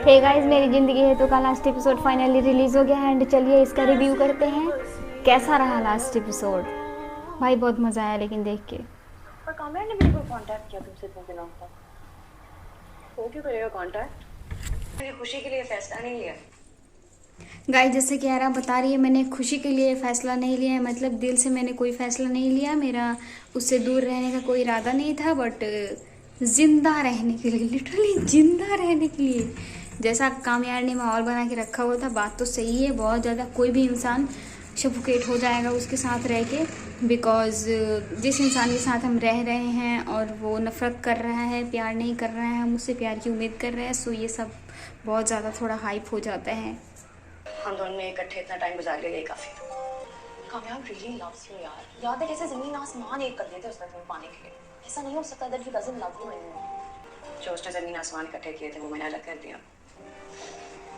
Hey guys, मेरी ज़िंदगी है तो का लास्ट एपिसोड फाइनली रिलीज़ हो गया एंड चलिए इसका रिव्यू करते हैं। कैसा रहा लास्ट एपिसोड? भाई बहुत मज़ा आया लेकिन देख के। पर कामरान ने मेरे को कांटेक्ट किया तुमसे इतने दिनों तक। वो क्यों करेगा कांटेक्ट? मेरी खुशी के लिए फैसला नहीं लिया। गाइस, जैसे कि यारा बता रही है, मैंने खुशी के लिए फ़ैसला नहीं लिया है, मतलब दिल से मैंने कोई फ़ैसला नहीं लिया। मेरा उससे दूर रहने का कोई इरादा नहीं था, बट ज़िंदा रहने के लिए, लिटरली ज़िंदा रहने के लिए जैसा कामयार ने माहौल बना के रखा हुआ था। बात तो सही है, बहुत ज़्यादा कोई भी इंसान सफोकेट हो जाएगा उसके साथ रह के, बिकॉज़ जिस इंसान के साथ हम रह रहे हैं और वो नफ़रत कर रहा है, प्यार नहीं कर रहा है, हम उससे प्यार की उम्मीद कर रहे हैं, सो ये सब बहुत ज़्यादा थोड़ा हाइप हो जाता है। हम दोनों ने इकट्ठे इतना टाइम गुजार लिया, यही काफी था। कामयाब रियली लव्स यू यार। याद है कैसे जमीन आसमान एक कर दिए थे उसने तुम्हें पाने के लिए। ऐसा नहीं हो सकता that he doesn't love you anymore. जो उसने जमीन आसमान इकट्ठे किए थे वो मैंने अलग कर दिया।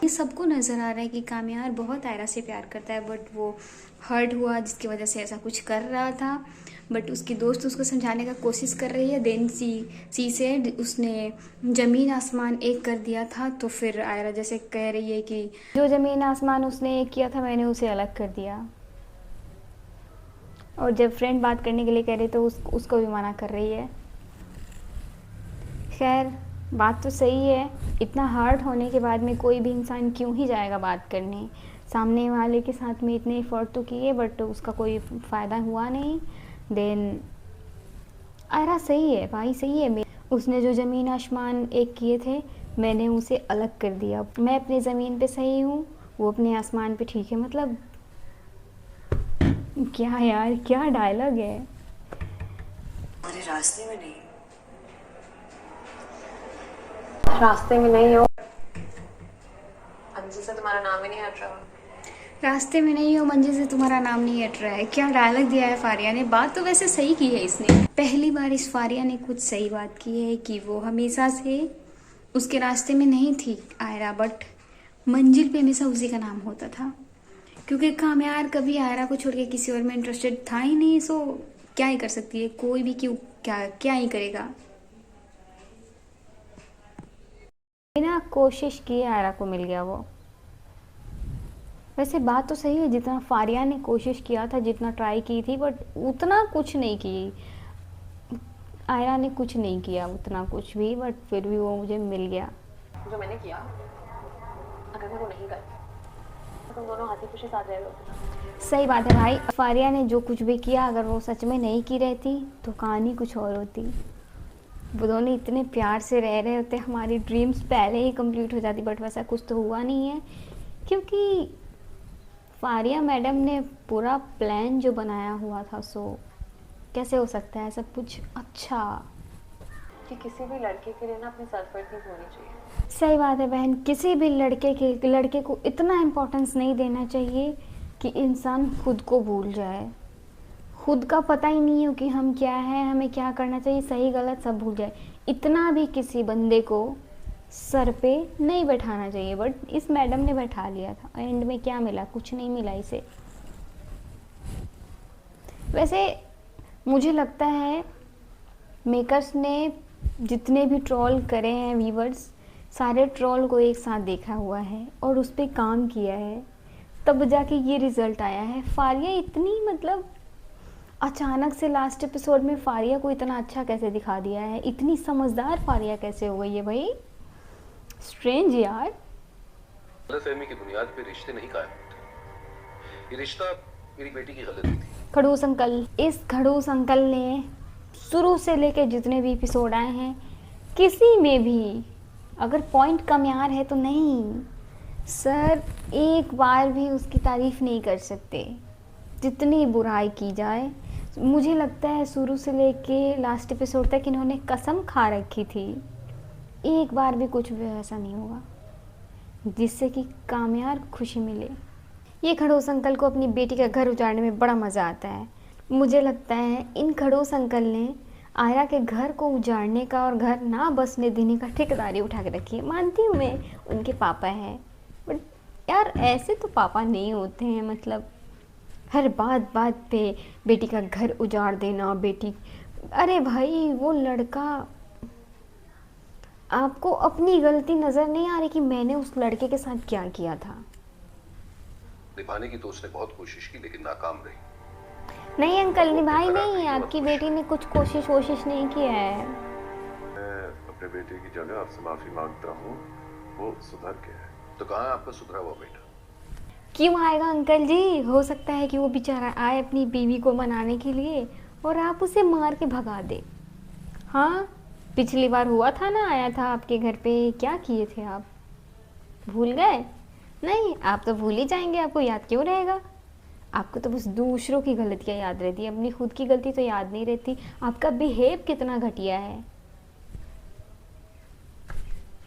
ये सबको नज़र आ रहा है कि कामयार बहुत आयरा से प्यार करता है, बट वो हर्ट हुआ जिसकी वजह से ऐसा कुछ कर रहा था। बट उसकी दोस्त उसको समझाने का कोशिश कर रही है। देन सी से उसने ज़मीन आसमान एक कर दिया था, तो फिर आयरा जैसे कह रही है कि जो ज़मीन आसमान उसने एक किया था मैंने उसे अलग कर दिया। और जब फ्रेंड बात करने के लिए कह रही तो उसको भी मना कर रही है। खैर, बात तो सही है, इतना हार्ड होने के बाद में कोई भी इंसान क्यों ही जाएगा बात करने। सामने वाले के साथ में इतने एफर्ट तो किए बट उसका कोई फ़ायदा हुआ नहीं। देन आयरा सही है भाई, सही है। उसने जो ज़मीन आसमान एक किए थे मैंने उसे अलग कर दिया। मैं अपनी ज़मीन पे सही हूँ, वो अपने आसमान पे ठीक है। मतलब क्या यार, क्या डायलॉग है। हमारे रास्ते में नहीं, रास्ते में नहीं हो। मंजिल से तुम्हारा नाम ही नहीं हट रहा। रास्ते में नहीं हो, मंजिल से तुम्हारा नाम नहीं हट रहा है। क्या डायलॉग दिया है फारिया ने। बात तो वैसे सही की है इसने। पहली बार इस फारिया ने कुछ सही बात की है कि वो हमेशा से उसके रास्ते में नहीं थी आयरा, बट मंजिल पे हमेशा उसी का नाम होता था। क्योंकि कामयार कभी आयरा को छोड़ के किसी और में इंटरेस्टेड था ही नहीं, सो क्या ही कर सकती है कोई भी। क्यों, क्या क्या ही करेगा। बिना कोशिश किए आयरा को मिल गया वो। वैसे बात तो सही है, जितना फारिया ने कोशिश किया था, जितना ट्राई की थी, बट उतना कुछ नहीं की। आयरा ने कुछ नहीं किया उतना कुछ भी, बट फिर भी वो मुझे मिल गया। जो मैंने किया, अगर मैं वो नहीं करती तो तुम दोनों हंसी खुशी साथ रह होते। सही बात है भाई, फारिया ने जो कुछ भी किया अगर वो सच में नहीं की रहती तो कहानी कुछ और होती। वो दोनों इतने प्यार से रह रहे होते, हमारी ड्रीम्स पहले ही कंप्लीट हो जाती, बट वैसा कुछ तो हुआ नहीं है। क्योंकि फारिया मैडम ने पूरा प्लान जो बनाया हुआ था, सो कैसे हो सकता है सब कुछ अच्छा। कि किसी भी लड़के के लिए ना अपनी सेल्फ वर्थ नहीं होनी चाहिए। सही बात है बहन, किसी भी लड़के को इतना इम्पोर्टेंस नहीं देना चाहिए कि इंसान खुद को भूल जाए। खुद का पता ही नहीं हो कि हम क्या है, हमें क्या करना चाहिए, सही गलत सब भूल जाए। इतना भी किसी बंदे को सर पे नहीं बैठाना चाहिए, बट इस मैडम ने बैठा लिया था। एंड में क्या मिला? कुछ नहीं मिला इसे। वैसे मुझे लगता है मेकर्स ने जितने भी ट्रोल करे हैं व्यूवर्स, सारे ट्रोल को एक साथ देखा हुआ है और उस पर काम किया है, तब जाके ये रिज़ल्ट आया है। फारिया इतनी, मतलब अचानक से लास्ट एपिसोड में फारिया को इतना अच्छा कैसे दिखा दिया है, इतनी समझदार फारिया कैसे हो गई है भाई। स्ट्रेंज यार। गलतफहमी की बुनियाद पे रिश्ते नहीं कायम होते। ये रिश्ता मेरी बेटी की गलती थी। खड़ूस अंकल, इस खड़ूस अंकल ने शुरू से लेके जितने भी एपिसोड आए हैं, किसी में भी अगर पॉइंट कम यार है तो नहीं सर, एक बार भी उसकी तारीफ नहीं कर सकते जितनी बुराई की जाए। मुझे लगता है शुरू से लेके लास्ट एपिसोड तक इन्होंने कसम खा रखी थी, एक बार भी कुछ भी ऐसा नहीं होगा जिससे कि कामयार खुशी मिले। ये खड़ूस अंकल को अपनी बेटी का घर उजाड़ने में बड़ा मज़ा आता है। मुझे लगता है इन खड़ूस अंकल ने आयरा के घर को उजाड़ने का और घर ना बसने देने का ठेकेदारी उठा के रखी है। मानती हूँ मैं, उनके पापा हैं, बट यार ऐसे तो पापा नहीं होते हैं। मतलब हर बात बात पे बेटी का घर उजाड़ देना, बेटी, अरे भाई वो लड़का आपको अपनी गलती नजर नहीं आ रही कि मैंने उस लड़के के साथ क्या किया था? निभाने की तो उसने बहुत कोशिश की लेकिन नाकाम रही। नहीं अंकल, वो निभाई बेकरार नहीं, रही और आपकी खुश। बेटी ने कुछ कोशिश नहीं किया है। मैं अपने बेटे की जगह आपसे माफी मांगता हूँ, वो सुधर गया है। तो कहाँ है आपका सुधरा हुआ बेटा? क्यों आएगा अंकल जी? हो सकता है कि वो बेचारा आए अपनी बीवी को मनाने के लिए और आप उसे मार के भगा दे। हाँ, पिछली बार हुआ था ना, आया था आपके घर पे, क्या किए थे आप? भूल गए? नहीं, आप तो भूल ही जाएंगे, आपको याद क्यों रहेगा? आपको तो बस दूसरों की गलतियाँ याद रहती है, अपनी खुद की गलती तो याद नहीं रहती। आपका बिहेव कितना घटिया है।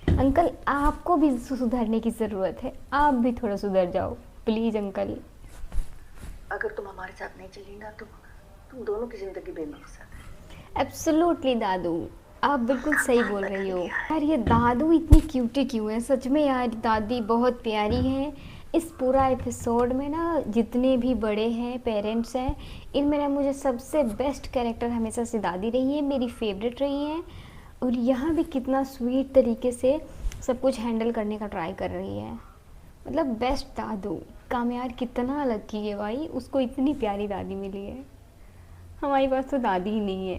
अंकल, आपको भी सुधरने की ज़रूरत है, आप भी थोड़ा सुधर जाओ प्लीज़ अंकल। अगर तुम हमारे साथ नहीं चली ना तो तुम दोनों की जिंदगी बेमकसद है। एब्सोल्युटली दादू, आप बिल्कुल सही बोल रही हो। यार ये दादू इतनी क्यूटी क्यों है? सच में यार दादी बहुत प्यारी है। इस पूरा एपिसोड में ना जितने भी बड़े हैं पेरेंट्स हैं, इनमें ना मुझे सबसे बेस्ट कैरेक्टर हमेशा से दादी रही है, मेरी फेवरेट रही है। और यहाँ भी कितना स्वीट तरीके से सब कुछ हैंडल करने का ट्राई कर रही है। मतलब बेस्ट दादू। कामयार कितना लकी है भाई, उसको इतनी प्यारी दादी मिली है। हमारे पास तो दादी ही नहीं है।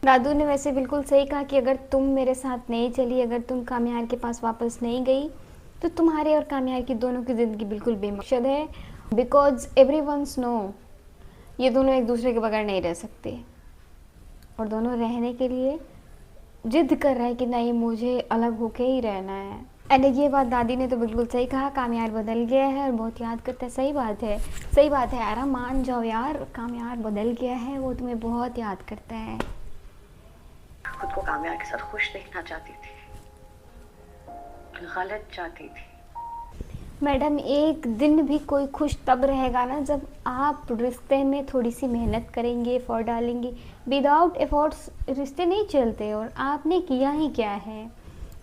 दादू ने वैसे बिल्कुल सही कहा कि अगर तुम मेरे साथ नहीं चली, अगर तुम कामयार के पास वापस नहीं गई, तो तुम्हारे और कामयार की दोनों की ज़िंदगी बिल्कुल बेमकसद है। बिकॉज एवरीवन्स नो ये दोनों एक दूसरे के बगैर नहीं रह सकते, और दोनों रहने के लिए जिद कर रहा है कि नहीं मुझे अलग होके ही रहना है। एंड ये बात दादी ने तो बिल्कुल सही कहा, कामयार बदल गया है और बहुत याद करता है। सही बात है, सही बात है यार, मान जाओ यार, कामयार बदल गया है, वो तुम्हें बहुत याद करता है। खुद को कामयार के साथ खुश देखना चाहती थी, गलत चाहती थी। मैडम, एक दिन भी कोई खुश तब रहेगा ना जब आप रिश्ते में थोड़ी सी मेहनत करेंगे, एफर्ट डालेंगे। विदाउट एफर्ट्स रिश्ते नहीं चलते। और आपने किया ही क्या है?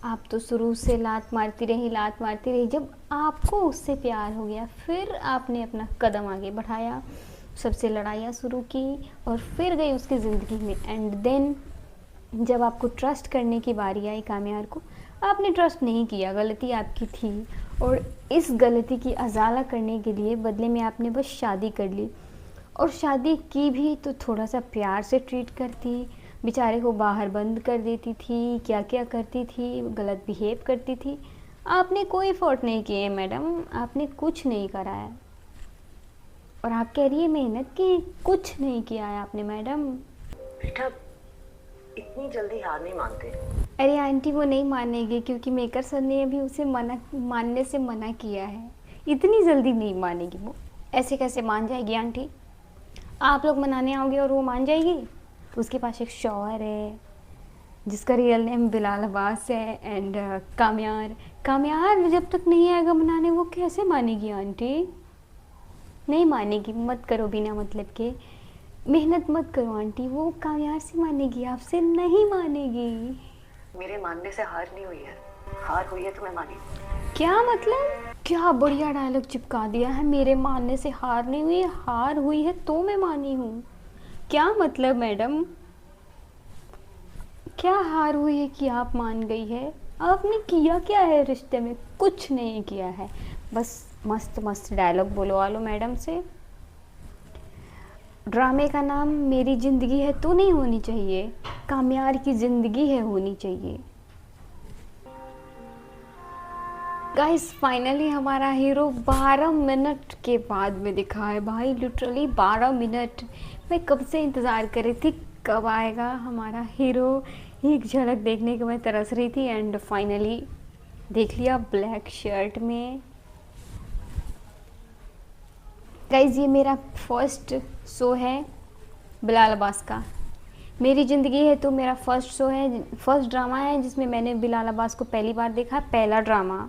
आप तो शुरू से लात मारती रही। जब आपको उससे प्यार हो गया, फिर आपने अपना कदम आगे बढ़ाया, सबसे लड़ाइयाँ शुरू की और फिर गई उसकी ज़िंदगी में। एंड देन जब आपको ट्रस्ट करने की बारी आई कामयार को, आपने ट्रस्ट नहीं किया, गलती आपकी थी। और इस गलती की अजाला करने के लिए बदले में आपने बस शादी कर ली। और शादी की भी तो थोड़ा सा प्यार से ट्रीट करती, बेचारे को बाहर बंद कर देती थी, क्या क्या करती थी, गलत बिहेव करती थी। आपने कोई एफर्ट नहीं किए मैडम, आपने कुछ नहीं करा है। और आप कह रही है मेहनत की, कुछ नहीं किया है आपने मैडम। बेटा इतनी जल्दी हार नहीं मानते। अरे आंटी, वो नहीं मानेगी क्योंकि मेकर सर ने अभी उसे मानने से मना किया है। इतनी जल्दी नहीं मानेगी वो। ऐसे कैसे मान जाएगी आंटी? आप लोग मनाने आओगे और वो मान जाएगी? उसके पास एक शौहर है जिसका रियल नेम बिलाल अब्बास है। एंड कामयार जब तक नहीं आएगा मनाने, वो कैसे मानेगी आंटी? नहीं मानेगी। मत करो बिना मतलब के, मेहनत मत करो आंटी, वो कामयार से मानेगी, आपसे नहीं मानेगी। मेरे मानने से हार नहीं हुई है, हार हुई है तो मैं मानी। क्या मतलब? क्या बढ़िया डायलॉग चिपका दिया है, मेरे मानने से हार नहीं हुई, हार हुई है तो मैं मानी हूँ। क्या मतलब मैडम? क्या हार हुई है कि आप मान गई है? आपने किया क्या है रिश्ते में? कुछ नहीं किया है, बस मस्त मस्त डायलॉग बुलवा लो मैडम से। ड्रामे का नाम मेरी ज़िंदगी है तो नहीं होनी चाहिए, कामयार की ज़िंदगी है होनी चाहिए। गाइस फाइनली हमारा हीरो 12 मिनट के बाद में दिखा है भाई, लिटरली 12 मिनट। मैं कब से इंतज़ार कर रही थी कब आएगा हमारा हीरो, एक झलक देखने को मैं तरस रही थी। एंड फाइनली देख लिया ब्लैक शर्ट में। गाइज ये मेरा फर्स्ट शो है बिलाल अब्बास का। मेरी ज़िंदगी है तो मेरा फर्स्ट शो है, फर्स्ट ड्रामा है जिसमें मैंने बिलाल अब्बास को पहली बार देखा, पहला ड्रामा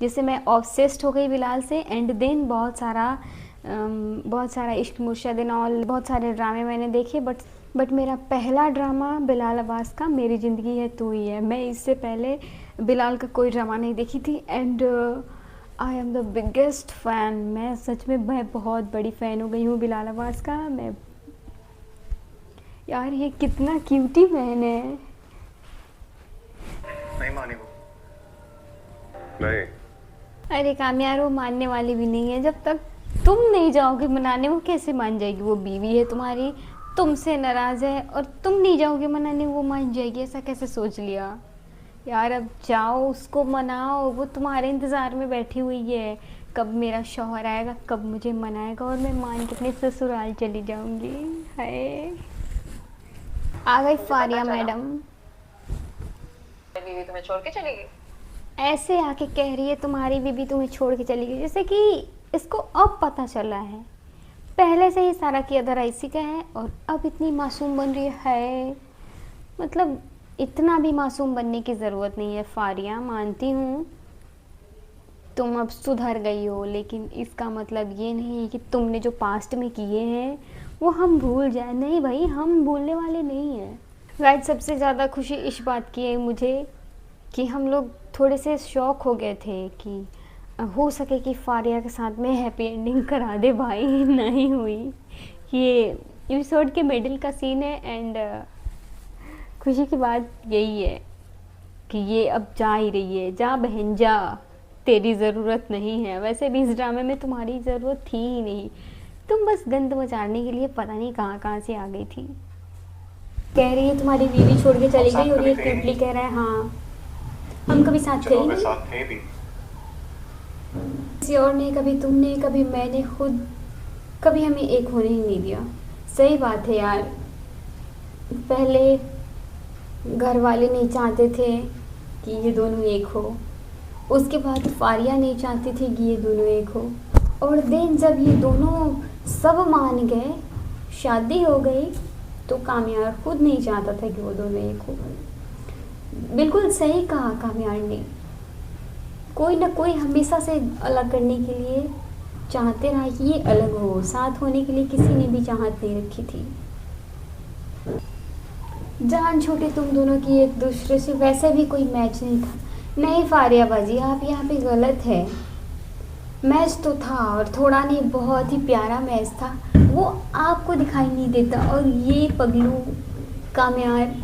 जिससे मैं ऑब्सेस्ड हो गई बिलाल से। एंड देन बहुत सारा इश्क मुर्शद एंड ऑल, बहुत सारे ड्रामे मैंने देखे, बट मेरा पहला ड्रामा बिलाल अब्बास का मेरी ज़िंदगी है तो ही है। मैं इससे पहले बिलाल का कोई ड्रामा नहीं देखी थी। And I am the biggest fan. मैं सच में मैं बहुत बड़ी फ़ैन हो गई हूँ बिलाल अब्बास का। मैं यार ये कितना क्यूटी मैन है, नहीं, अरे कामयार वो मानने वाली भी नहीं है। जब तक तुम नहीं जाओगे मनाने वो कैसे मान जाएगी? वो बीवी है तुम्हारी, तुमसे नाराज़ है और तुम नहीं जाओगे मनाने वो मान जाएगी? ऐसा कैसे सोच लिया यार? अब जाओ उसको मनाओ, वो तुम्हारे इंतज़ार में बैठी हुई है। कब मेरा शौहर आएगा, कब मुझे मनाएगा और मैं मान के अपने ससुराल चली जाऊंगी। हाय, आ गई फारिया मैडम। बीवी तुम्हें छोड़ के चली गई? ऐसे आके कह रही है तुम्हारी बीबी तुम्हें छोड़ के चली गई, जैसे कि इसको अब पता चला है। पहले से ही सारा की अधरा इसी का है और अब इतनी मासूम बन रही है। मतलब इतना भी मासूम बनने की ज़रूरत नहीं है फारिया। मानती हूँ तुम अब सुधर गई हो, लेकिन इसका मतलब ये नहीं कि तुमने जो पास्ट में किए हैं वो हम भूल जाए। नहीं भाई, हम भूलने वाले नहीं हैं। गाइस, सबसे ज़्यादा खुशी इस बात की है मुझे कि हम लोग थोड़े से शौक हो गए थे कि हो सके कि फारिया के साथ में हैप्पी एंडिंग करा दे भाई। नहीं हुई। ये एपिसोड के मिडिल का सीन है एंड खुशी की बात यही है कि ये अब जा ही रही है। जा बहन जा, तेरी ज़रूरत नहीं है। वैसे भी इस ड्रामे में तुम्हारी ज़रूरत थी ही नहीं। तुम बस गंद मचाने के लिए पता नहीं कहाँ कहाँ से आ गई थी। कह रही है तुम्हारी बीवी छोड़ के चली गई और ये क्विकली कह रहा है हाँ हम कभी साथ थे ही नहीं। किसी और ने, कभी तुमने, कभी मैंने, खुद कभी हमें एक होने ही नहीं दिया। सही बात है यार। पहले घर वाले नहीं चाहते थे कि ये दोनों एक हो, उसके बाद फारिया नहीं चाहती थी कि ये दोनों एक हो, और देन जब ये दोनों सब मान गए, शादी हो गई, तो कामयार खुद नहीं चाहता था कि वो दोनों एक हो। बिल्कुल सही कहा कामयार ने। कोई ना कोई हमेशा से अलग करने के लिए चाहते रहा कि ये अलग हो। साथ होने के लिए किसी ने भी चाहत नहीं रखी थी। जान छोटे तुम दोनों की एक दूसरे से, वैसे भी कोई मैच नहीं था। नहीं फारिया बाजी, आप यहाँ पे गलत है। मैच तो था और थोड़ा नहीं, बहुत ही प्यारा मैच था। वो आपको दिखाई नहीं देता और ये पगलू कामयार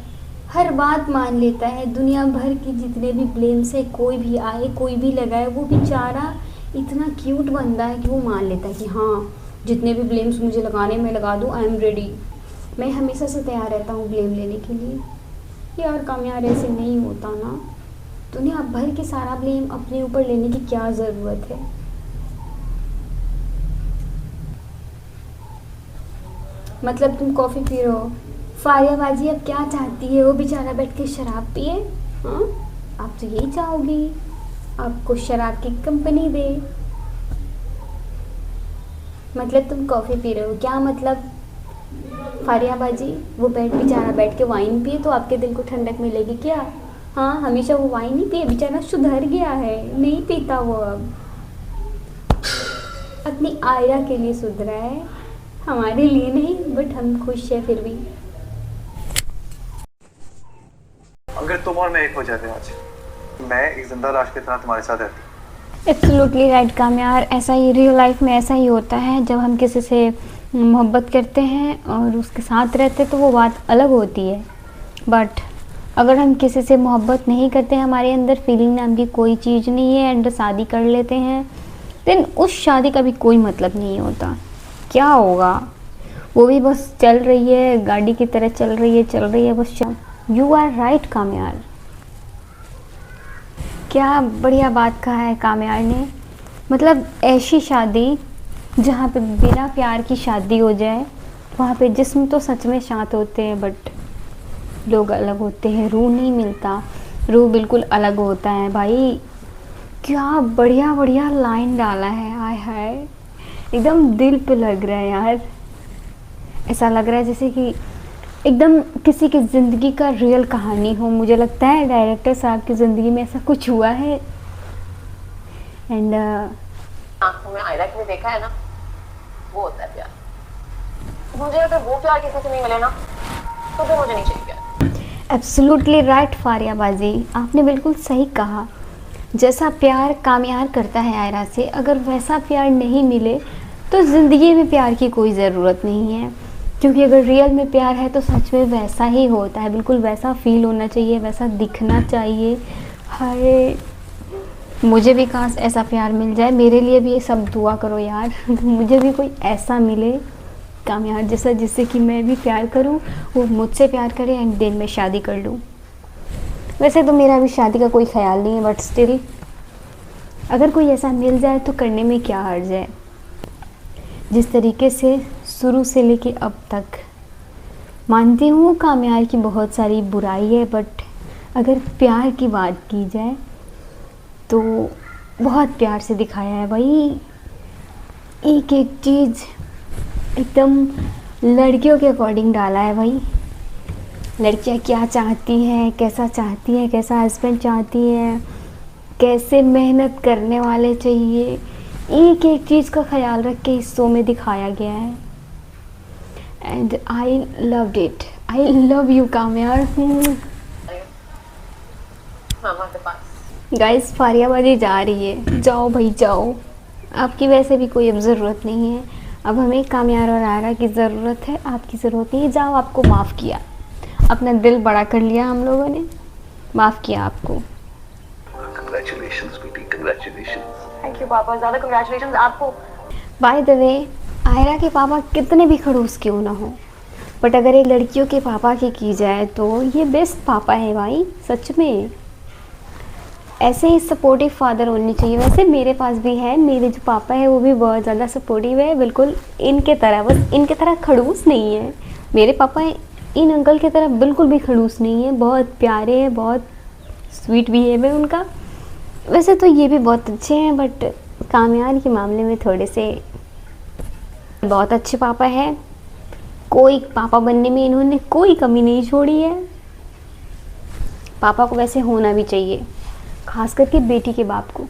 हर बात मान लेता है। दुनिया भर की जितने भी ब्लेम्स है, कोई भी आए कोई भी लगाए, वो बेचारा इतना क्यूट बंदा है कि वो मान लेता है कि हाँ जितने भी ब्लेम्स मुझे लगाने में लगा दूँ, आई एम रेडी। मैं हमेशा से तैयार रहता हूँ ब्लेम लेने के लिए। यार कामयार ऐसे नहीं होता ना। दुनिया भर के सारा ब्लेम अपने ऊपर लेने की क्या ज़रूरत है। मतलब तुम कॉफ़ी पी रहे हो, फारिया बाजी अब क्या चाहती है? वो बेचारा बैठ के शराब पिए? हाँ, आप तो यही चाहोगी, आपको शराब की कंपनी दे। मतलब तुम कॉफ़ी पी रहे हो, क्या मतलब फारिया बाजी? वो बेचारा बैठ के वाइन पिए तो आपके दिल को ठंडक मिलेगी क्या? हाँ, हमेशा वो वाइन ही पिए, बेचारा सुधर गया है, नहीं पीता वो अब। अपनी आयरा के लिए सुधरा है, हमारे लिए नहीं। बट हम खुश है फिर भी। अगर तुम और मैं एक हो जाते आज, मैं एक जिंदा लाश की तरह तुम्हारे साथ रहती। Absolutely right Kamyar. ऐसा ही रियल लाइफ में ऐसा ही होता है। जब हम किसी से मोहब्बत करते हैं और उसके साथ रहते हैं तो वो बात अलग होती है। बट अगर हम किसी से मोहब्बत नहीं करते, हमारे अंदर फीलिंग नाम की कोई चीज़ नहीं है, एंड शादी कर लेते हैं, देन उस शादी का भी कोई मतलब नहीं होता। क्या होगा? वो भी बस चल रही है, गाड़ी की तरह चल रही है बस। You are right Kamyar. क्या बढ़िया बात कहा है कामयार ने। मतलब ऐसी शादी जहाँ पे बिना प्यार की शादी हो जाए, वहाँ पे जिस्म तो सच में शांत होते हैं बट लोग अलग होते हैं। रूह नहीं मिलता, रूह बिल्कुल अलग होता है भाई। क्या बढ़िया बढ़िया लाइन डाला है। हाय हाय, एकदम दिल पे लग रहा है यार। ऐसा लग रहा है जैसे कि एकदम किसी की ज़िंदगी का रियल कहानी हो। मुझे लगता है डायरेक्टर साहब की ज़िंदगी में ऐसा कुछ हुआ है। एंड आंखों में आयरा में देखा है ना, वो होता है प्यार। मुझे अगर वो प्यार किसी से नहीं मिले ना तो फिर मुझे नहीं चाहिए प्यार। एब्सोल्युटली राइट फारिया बाजी, आपने बिल्कुल सही कहा। जैसा प्यार कामयार करता है आयरा से, अगर वैसा प्यार नहीं मिले तो ज़िंदगी में प्यार की कोई ज़रूरत नहीं है। क्योंकि अगर रियल में प्यार है तो सच में वैसा ही होता है, बिल्कुल वैसा फील होना चाहिए, वैसा दिखना चाहिए। हाय मुझे भी काश ऐसा प्यार मिल जाए, मेरे लिए भी ये सब दुआ करो यार। मुझे भी कोई ऐसा मिले कामयाब जैसा, जिससे कि मैं भी प्यार करूं, वो मुझसे प्यार करे एंड दिन में शादी कर लूं। वैसे तो मेरा भी शादी का कोई ख्याल नहीं है, बट स्टिल अगर कोई ऐसा मिल जाए तो करने में क्या हर्ज है। जिस तरीके से शुरू से लेके अब तक, मानती हूँ कामयाब की बहुत सारी बुराई है, बट अगर प्यार की बात की जाए तो बहुत प्यार से दिखाया है भाई। एक एक चीज़ एकदम लड़कियों के अकॉर्डिंग डाला है भाई। लड़कियां क्या चाहती हैं, कैसा चाहती हैं, कैसा हस्बैंड चाहती हैं, कैसे मेहनत करने वाले चाहिए, एक एक चीज़ का ख्याल रख के इस शो में दिखाया गया है। And I loved it. I love you कामयाब। मामा के पास गाइस फारियाबादी जा रही है, जाओ भाई जाओ। आपकी वैसे भी कोई अब ज़रूरत नहीं है, अब हमें कामयाब और आयरा की ज़रूरत है, आपकी ज़रूरत नहीं है। जाओ, आपको माफ़ किया, अपना दिल बड़ा कर लिया हम लोगों ने, माफ़ किया आपको। कंग्रेचुलेशंस बेटी, कंग्रेचुलेशंस। थैंक यू पापा, ज़्यादा कंग्रेचुलेशंस आपको। बाय द वे, आयरा के पापा कितने भी खड़ूस क्यों ना हो, बट अगर एक लड़कियों के पापा की जाए तो ये बेस्ट पापा है भाई, सच में। ऐसे ही सपोर्टिव फादर होने चाहिए। वैसे मेरे पास भी है, मेरे जो पापा है वो भी बहुत ज़्यादा सपोर्टिव है, बिल्कुल इनके तरह, बस इनके तरह खड़ूस नहीं है। मेरे पापा इन अंकल की तरह बिल्कुल भी खड़ूस नहीं है, बहुत प्यारे हैं, बहुत स्वीट बिहेव है उनका। वैसे तो ये भी बहुत अच्छे हैं, बट कामयाब के मामले में थोड़े से बहुत अच्छे पापा हैं। कोई पापा बनने में इन्होंने कोई कमी नहीं छोड़ी है। पापा को वैसे होना भी चाहिए, खास करके बेटी के बाप को।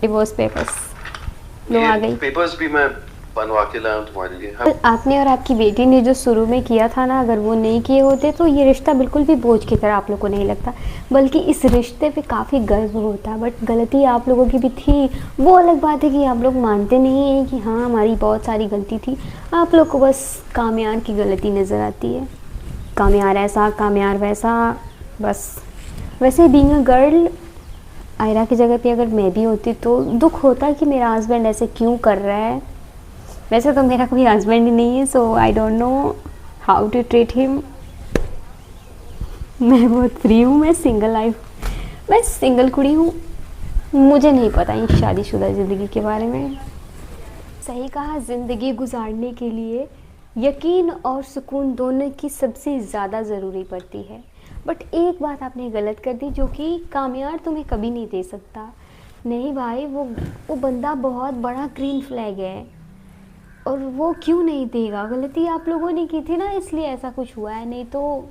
डिवोर्स पेपर्स लो आ गई। पेपर्स भी मैं बनवा के लाया हूं तुम्हारे लिए। आपने और आपकी बेटी ने जो शुरू में किया था ना, अगर वो नहीं किए होते तो ये रिश्ता बिल्कुल भी बोझ की तरह आप लोग को नहीं लगता, बल्कि इस रिश्ते पे काफ़ी गर्व होता। बट गलती आप लोगों की भी थी, वो अलग बात है कि आप लोग मानते नहीं हैं कि हाँ हमारी बहुत सारी गलती थी। आप लोग को बस कामयाब की गलती नज़र आती है, कामयाब ऐसा, कामयाब वैसा, बस। वैसे बीइंग अ गर्ल, आयरा की जगह पे अगर मैं भी होती तो दुख होता कि मेरा हस्बैंड ऐसे क्यों कर रहा है। वैसे तो मेरा कोई हस्बैंड ही नहीं है, so I don't know how to treat him. मैं बहुत फ्री हूँ, मैं सिंगल लाइफ, मैं सिंगल कुड़ी हूँ, मुझे नहीं पता इन शादीशुदा ज़िंदगी के बारे में। सही कहा, ज़िंदगी गुजारने के लिए यकीन और सुकून दोनों की सबसे ज़्यादा ज़रूरी पड़ती है। बट एक बात आपने गलत कर दी, जो कि कामयाब तुम्हें कभी नहीं दे सकता। नहीं भाई, वो बंदा बहुत बड़ा ग्रीन फ्लैग है, और वो क्यों नहीं देगा। गलती आप लोगों ने की थी ना, इसलिए ऐसा कुछ हुआ है। नहीं तो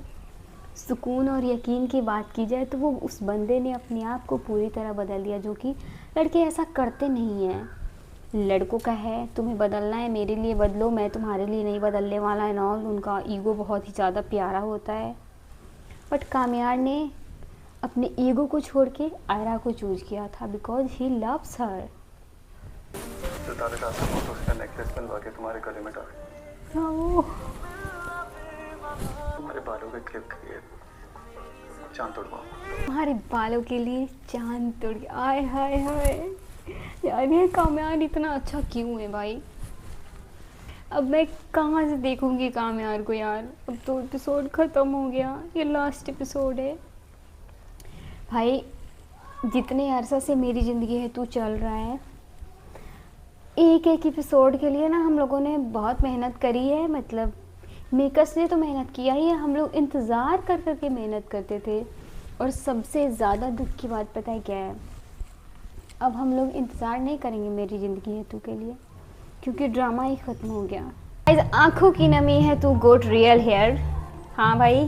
सुकून और यकीन की बात की जाए तो वो उस बंदे ने अपने आप को पूरी तरह बदल दिया, जो कि लड़के ऐसा करते नहीं हैं। लड़कों का है तुम्हें बदलना है, मेरे लिए बदलो, मैं तुम्हारे लिए नहीं बदलने वाला है। और उनका ईगो बहुत ही ज़्यादा प्यारा होता है। बट कामयाब ने अपने ईगो को छोड़ के आयरा को चूज किया था, बिकॉज ही लव्स हर। उसका नेकलेस बनवा के तुम्हारे गले में डाल, तुम्हारे बालों के क्लिप के लिए चांद तोड़वाऊं। तुम्हारे बालों के लिए चांद तोड़ के, आय हाय हाय यार, ये कामयाब इतना अच्छा क्यों है भाई। अब मैं कहाँ से देखूंगी कामयाब को यार। अब तो एपिसोड ख़त्म हो गया, ये लास्ट एपिसोड है भाई। जितने अरसा से मेरी ज़िंदगी है तू चल रहा है, एक एक एपिसोड के लिए ना हम लोगों ने बहुत मेहनत करी है। मतलब मेकर्स ने तो मेहनत किया ही है, हम लोग इंतज़ार कर कर के मेहनत करते थे। और सबसे ज़्यादा दुख की बात पता है क्या है, अब हम लोग इंतज़ार नहीं करेंगे मेरी ज़िंदगी है तू के लिए, क्योंकि ड्रामा ही ख़त्म हो गया। आँखों की नमी है तू गोट रियल हेयर। हाँ भाई,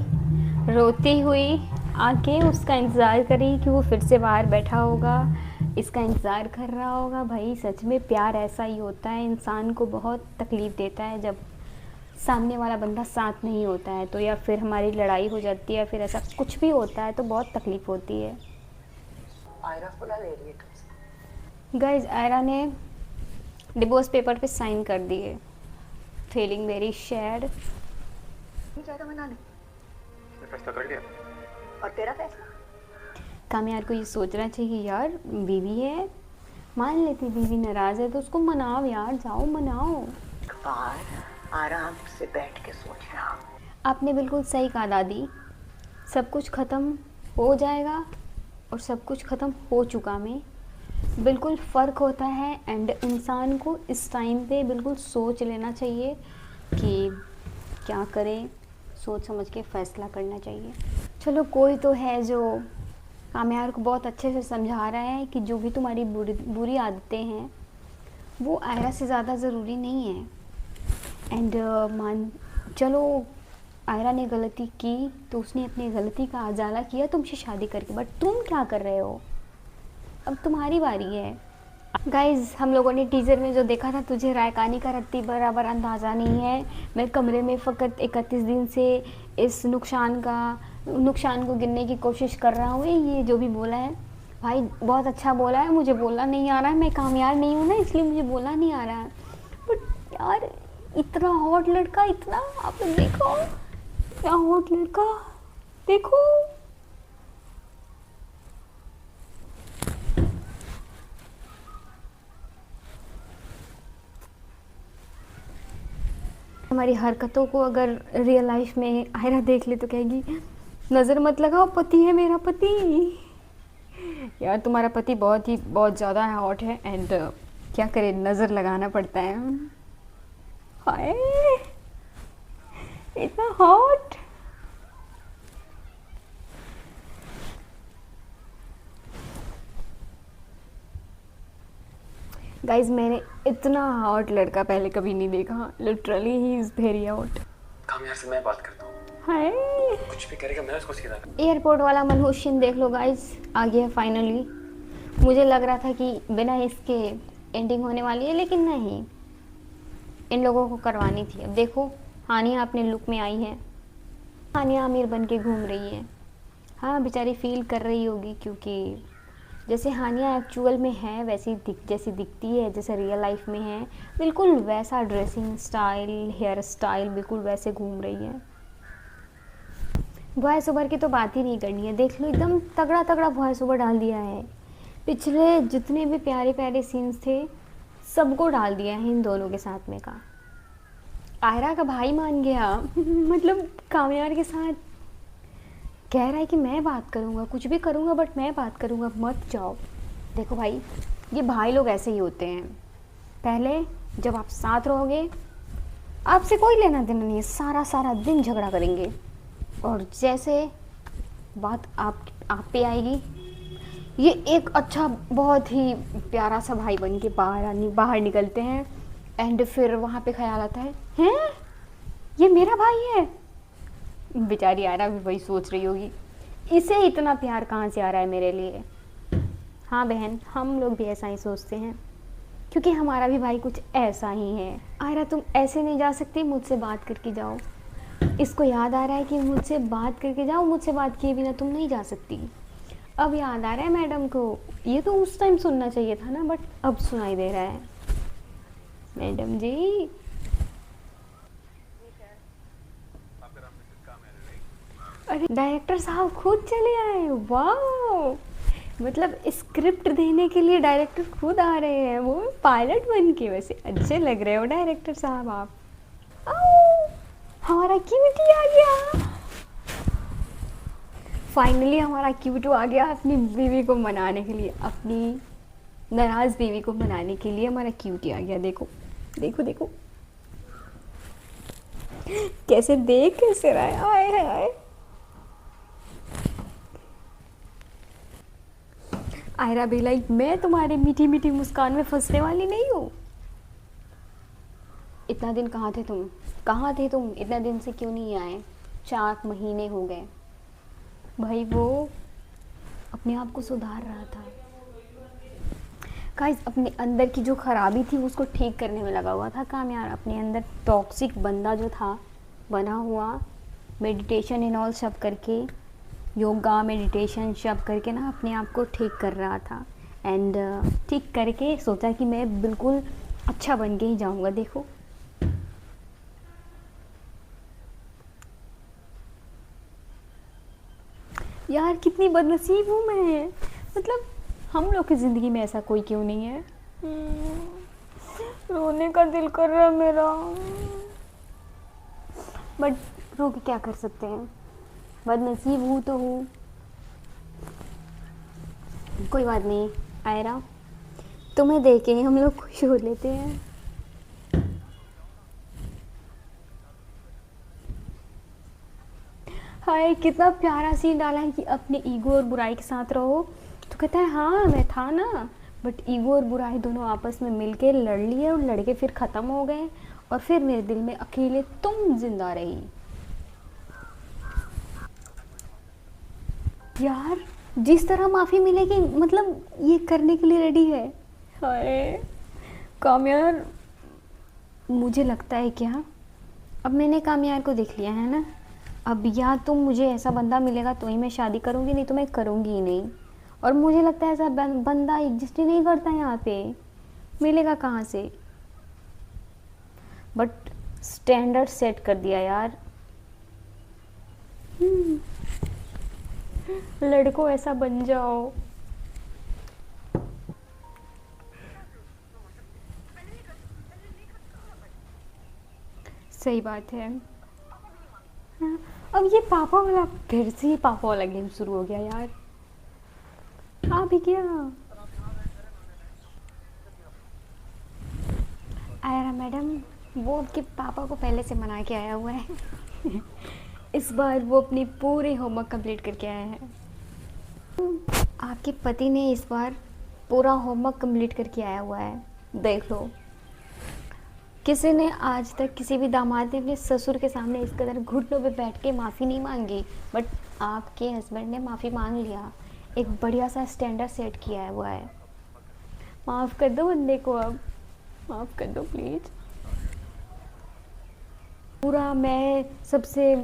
रोती हुई आके उसका इंतज़ार करी कि वो फिर से बाहर बैठा होगा, इसका इंतज़ार कर रहा होगा। भाई सच में प्यार ऐसा ही होता है, इंसान को बहुत तकलीफ़ देता है जब सामने वाला बंदा साथ नहीं होता है तो, या फिर हमारी लड़ाई हो जाती है, फिर ऐसा कुछ भी होता है तो बहुत तकलीफ़ होती है। आयरा फुला ले रही है तुमसे। गाइज, आयरा ने डिवोर्स पेपर पे साइन कर दिए। Feeling very sad. क्या था मनाने? फैसला कर लिया। और तेरा फैसला? कामयार को ये सोचना चाहिए यार, बीवी है, मान लेती बीवी नाराज है तो उसको मनाओ यार, जाओ मनाओ। एक बार आराम से बैठ के सोचना। आपने बिल्कुल सही कहा दादी, सब कुछ ख़त्म हो जाएगा और सब कुछ ख़त्म हो चुका में बिल्कुल फ़र्क होता है। एंड इंसान को इस टाइम पे बिल्कुल सोच लेना चाहिए कि क्या करें, सोच समझ के फ़ैसला करना चाहिए। चलो कोई तो है जो कामयार को बहुत अच्छे से समझा रहा है कि जो भी तुम्हारी बुरी आदतें हैं वो आयरा से ज़्यादा ज़रूरी नहीं है। एंड चलो आयरा ने गलती की तो उसने अपनी गलती का उजाला किया तुमसे शादी करके, बट तुम क्या कर रहे हो, अब तुम्हारी बारी है। गाइज़ हम लोगों ने टीज़र में जो देखा था, तुझे रायकानी का रत्ती बराबर अंदाज़ा नहीं है। मैं कमरे में फ़कत 31 दिन से इस नुकसान को गिनने की कोशिश कर रहा हूँ। ये जो भी बोला है भाई बहुत अच्छा बोला है, मुझे बोलना नहीं आ रहा है, मैं कामयाब नहीं हूँ ना इसलिए मुझे बोलना नहीं आ रहा है। बट यार इतना हॉट लड़का, इतना, आप लोग देखो क्या हॉट लड़का, देखो। हमारी हरकतों को अगर रियल लाइफ में आयरा देख ले तो कहेगी नज़र मत लगाओ, पति है मेरा पति। यार तुम्हारा पति बहुत ज़्यादा हॉट है एंड क्या करे, नज़र लगाना पड़ता है। हाय इतना हॉट। गाइज मैंने इतना हॉट लड़का पहले कभी नहीं देखा, literally he is very hot. Kamyar से मैं बात करता हूँ, हाय कुछ भी करेगा मैं उसको सीधा कर। एयरपोर्ट वाला मनहूस सीन देख लो गाइज, आ गया फाइनली। मुझे लग रहा था कि बिना इसके एंडिंग होने वाली है, लेकिन नहीं, इन लोगों को करवानी थी। अब देखो हानिया अपने लुक में आई है, हानिया अमीर बन के घूम रही है। हाँ बेचारी फील कर रही होगी, क्योंकि जैसे हानिया एक्चुअल में है वैसी जैसी दिखती है, जैसे रियल लाइफ में है, बिल्कुल वैसा ड्रेसिंग स्टाइल, हेयर स्टाइल, बिल्कुल वैसे घूम रही है। वॉइस ओवर की तो बात ही नहीं करनी है, देख लो एकदम तगड़ा तगड़ा वॉइस ओवर डाल दिया है। पिछले जितने भी प्यारे प्यारे सीन्स थे सबको डाल दिया है इन दोनों के साथ में का। आयरा का भाई मान गया मतलब कामयार के साथ कह रहा है कि मैं बात करूँगा, कुछ भी करूँगा बट मैं बात करूँगा, मत जाओ। देखो भाई ये भाई लोग ऐसे ही होते हैं, पहले जब आप साथ रहोगे आपसे कोई लेना देना नहीं है, सारा दिन झगड़ा करेंगे, और जैसे बात आप पे आएगी ये एक अच्छा बहुत ही प्यारा सा भाई बन के बाहर निकलते हैं। एंड फिर वहाँ पे ख्याल आता है हैं ये मेरा भाई है। बेचारी आयरा भी वही सोच रही होगी, इसे इतना प्यार कहाँ से आ रहा है मेरे लिए। हाँ बहन, हम लोग भी ऐसा ही सोचते हैं, क्योंकि हमारा भी भाई कुछ ऐसा ही है। आयरा तुम ऐसे नहीं जा सकती, मुझसे बात करके जाओ। इसको याद आ रहा है कि मुझसे बात करके जाओ, मुझसे बात किए बिना तुम नहीं जा सकती। अब याद आ रहा है मैडम को, ये तो उस टाइम सुनना चाहिए था ना, बट अब सुनाई दे रहा है। मैडम जी अरे डायरेक्टर साहब खुद चले आए, वाह, मतलब स्क्रिप्ट देने के लिए डायरेक्टर खुद आ रहे हैं, वो पायलट बन के। वैसे अच्छे लग रहे हो डायरेक्टर साहब आप। हमारा क्यूटी आ गया, फाइनली हमारा क्यूटू आ गया अपनी बीवी को मनाने के लिए, अपनी नाराज बीवी को मनाने के लिए हमारा क्यूटी आ गया। देखो देखो देखो कैसे देख कैसे रहा है, आए हाय। आयरा भी लाइक मैं तुम्हारे मीठी मीठी मुस्कान में फंसने वाली नहीं हूँ। इतना दिन कहाँ थे तुम, कहाँ थे तुम, इतना दिन से क्यों नहीं आए? 4 महीने हो गए। भाई वो अपने आप को सुधार रहा था गाइस, अपने अंदर की जो खराबी थी उसको ठीक करने में लगा हुआ था कामयार। अपने अंदर टॉक्सिक बंदा जो था बना हुआ, मेडिटेशन इन ऑल सब करके, योगा मेडिटेशन सब करके ना अपने आप को ठीक कर रहा था। एंड ठीक करके सोचा कि मैं बिल्कुल अच्छा बन के ही जाऊंगा। देखो यार कितनी बदनसीब हूँ मैं, मतलब हम लोग की ज़िंदगी में ऐसा कोई क्यों नहीं है। रोने का दिल कर रहा है मेरा, बट रो के क्या कर सकते हैं, बदनसीब हूँ तो हूँ। कोई बात नहीं आयरा, तुम्हें देख के हम लोग खुश हो लेते हैं। हाय कितना प्यारा सीन डाला है कि अपने ईगो और बुराई के साथ रहो। तो कहता है हाँ मैं था ना, बट ईगो और बुराई दोनों आपस में मिलके लड़ लिए और लड़के फिर ख़त्म हो गए और फिर मेरे दिल में अकेले तुम जिंदा रही। यार जिस तरह माफ़ी मिलेगी, मतलब ये करने के लिए रेडी है। हाय कामयार, मुझे लगता है क्या अब मैंने कामयार को देख लिया है ना, अब या तो मुझे ऐसा बंदा मिलेगा तो ही मैं शादी करूँगी, नहीं तो मैं करूँगी ही नहीं। और मुझे लगता है ऐसा बंदा एग्जिस्ट ही नहीं करता यहाँ पे, मिलेगा कहाँ से। बट स्टैंडर्ड सेट कर दिया यार। लड़कों ऐसा बन जाओ। सही बात है। हाँ, अब ये पापा वाला, फिर से ये पापा वाला गेम शुरू हो गया यार। हाँ भी क्या आयरा मैडम, वो उसके पापा को पहले से मना के आया हुआ है। इस बार वो अपनी पूरे होमवर्क कंप्लीट करके आया है। आपके पति ने इस बार पूरा होमवर्क कंप्लीट करके आया हुआ है, देख लो। किसी ने आज तक, किसी भी दामाद ने अपने ससुर के सामने इस कदर घुटनों पे बैठ के माफ़ी नहीं मांगी, बट आपके हस्बैंड ने माफ़ी मांग लिया, एक बढ़िया सा स्टैंडर्ड सेट किया हुआ है। माफ़ कर दो बंदे को, अब माफ़ कर दो प्लीज़। पूरा मैं सबसे,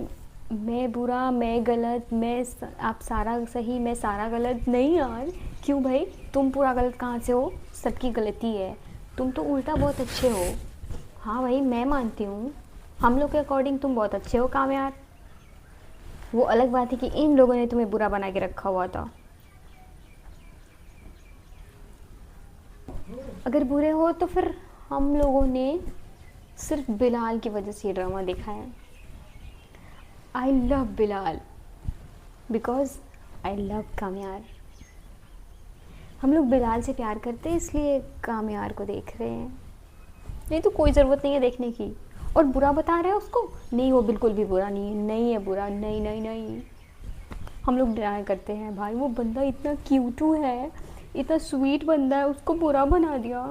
मैं बुरा, मैं गलत, आप सारा सही, मैं सारा गलत नहीं यार। क्यों भाई, तुम पूरा गलत कहाँ से हो, सबकी गलती है। तुम तो उल्टा बहुत अच्छे हो। हाँ भाई मैं मानती हूँ, हम लोग के अकॉर्डिंग तुम बहुत अच्छे हो कामयार। वो अलग बात है कि इन लोगों ने तुम्हें बुरा बना के रखा हुआ था। अगर बुरे हो तो फिर हम लोगों ने सिर्फ बिलाल की वजह से ये ड्रामा देखा है। I love Bilal because I love Kamyar. हम लोग बिलाल से प्यार करते हैं, इसलिए कामयार को देख रहे हैं, नहीं तो कोई ज़रूरत नहीं है देखने की। और बुरा बता रहे हैं उसको, नहीं वो बिल्कुल भी बुरा नहीं है, नहीं है बुरा, नहीं नहीं नहीं। हम लोग डिनाई करते हैं भाई, वो बंदा इतना क्यूटू है, इतना स्वीट बंदा है, उसको बुरा बना दिया।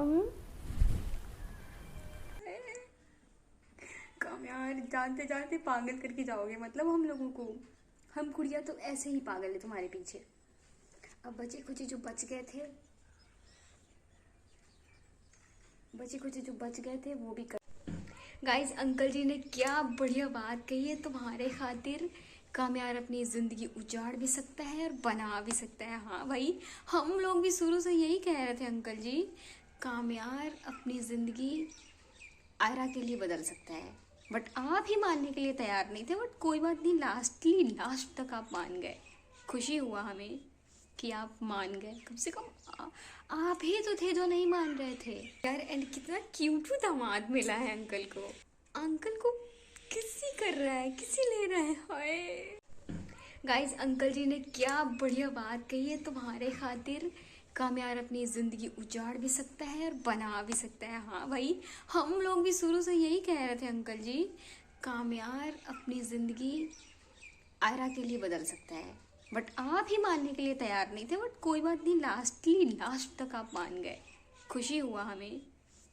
कामयार जानते जानते पागल करके जाओगे मतलब हम लोगों को। हम कुड़िया तो ऐसे ही पागल है तुम्हारे पीछे। अब बचे कुछ जो बच गए थे, वो भी कर। गाइस अंकल जी ने क्या बढ़िया बात कही है, तुम्हारे खातिर कामयार अपनी ज़िंदगी उजाड़ भी सकता है और बना भी सकता है। हाँ भाई, हम लोग भी शुरू से यही कह रहे थे अंकल जी, कामयार अपनी ज़िंदगी आयरा के लिए बदल सकता है। बट आप ही मानने के लिए तैयार नहीं थे, बट कोई बात नहीं, लास्ट तक आप मान गए। खुशी हुआ हमें कि आप मान गए, कम से कम आप ही तो थे जो नहीं मान रहे थे यार। एंड कितना क्यूट दामाद मिला है अंकल को। अंकल को किसी कर रहा है, किसी ले रहा है। हाय गाइस अंकल जी ने क्या बढ़िया बात कही है, तुम्हारे खातिर कामयार अपनी ज़िंदगी उजाड़ भी सकता है और बना भी सकता है। हाँ भाई, हम लोग भी शुरू से यही कह रहे थे अंकल जी, कामयार अपनी ज़िंदगी आयरा के लिए बदल सकता है। बट आप ही मानने के लिए तैयार नहीं थे, बट कोई बात नहीं, लास्ट तक आप मान गए। खुशी हुआ हमें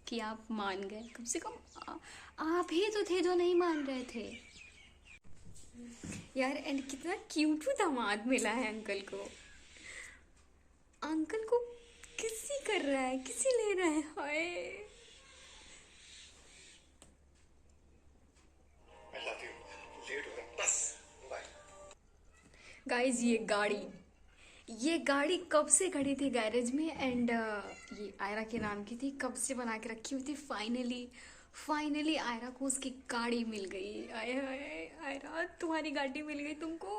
कि आप मान गए, कम से कम आप ही तो थे जो नहीं मान रहे थे यार। एंड कितना क्यूट दामाद मिला है अंकल को। अंकल को किसी कर रहा है, किसी ले रहा है। हाय गाइज ये गाड़ी कब से खड़ी थी गैरेज में, एंड ये आयरा के नाम की थी, कब से बना के रखी हुई थी। फाइनली आयरा को उसकी गाड़ी मिल गई। आयरा तुम्हारी गाड़ी मिल गई तुमको।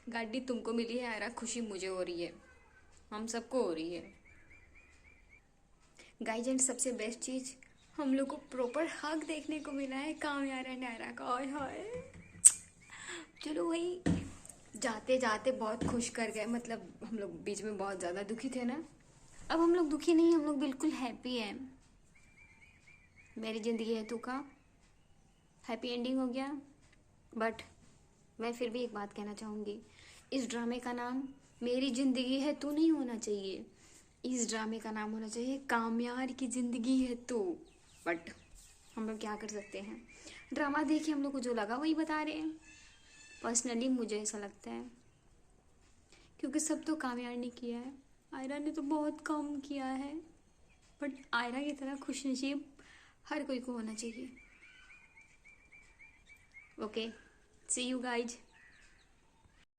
गाड़ी तुमको मिली है आयरा, खुशी मुझे हो रही है, हम सबको हो रही है। गाइज एंड सबसे बेस्ट चीज, हम लोग को प्रॉपर हक देखने को मिला है कामयार एंड आयरा का। ओए होए, चलो वही जाते जाते बहुत खुश कर गए। मतलब हम लोग बीच में बहुत ज़्यादा दुखी थे ना, अब हम लोग दुखी नहीं, हम लोग बिल्कुल हैप्पी हैं। मेरी ज़िंदगी है तू का हैप्पी एंडिंग हो गया। बट मैं फिर भी एक बात कहना चाहूँगी, इस ड्रामे का नाम मेरी ज़िंदगी है तू नहीं होना चाहिए, इस ड्रामे का नाम होना चाहिए कामयार की ज़िंदगी है तू। बट हम लोग क्या कर सकते हैं, ड्रामा देख के हम लोग को जो लगा वही बता रहे हैं। पर्सनली मुझे ऐसा लगता है, क्योंकि सब तो कामयार ने किया है, आयरा ने तो बहुत कम किया है। बट आयरा की तरह खुशनसीब हर कोई को होना चाहिए। Okay, see you guys.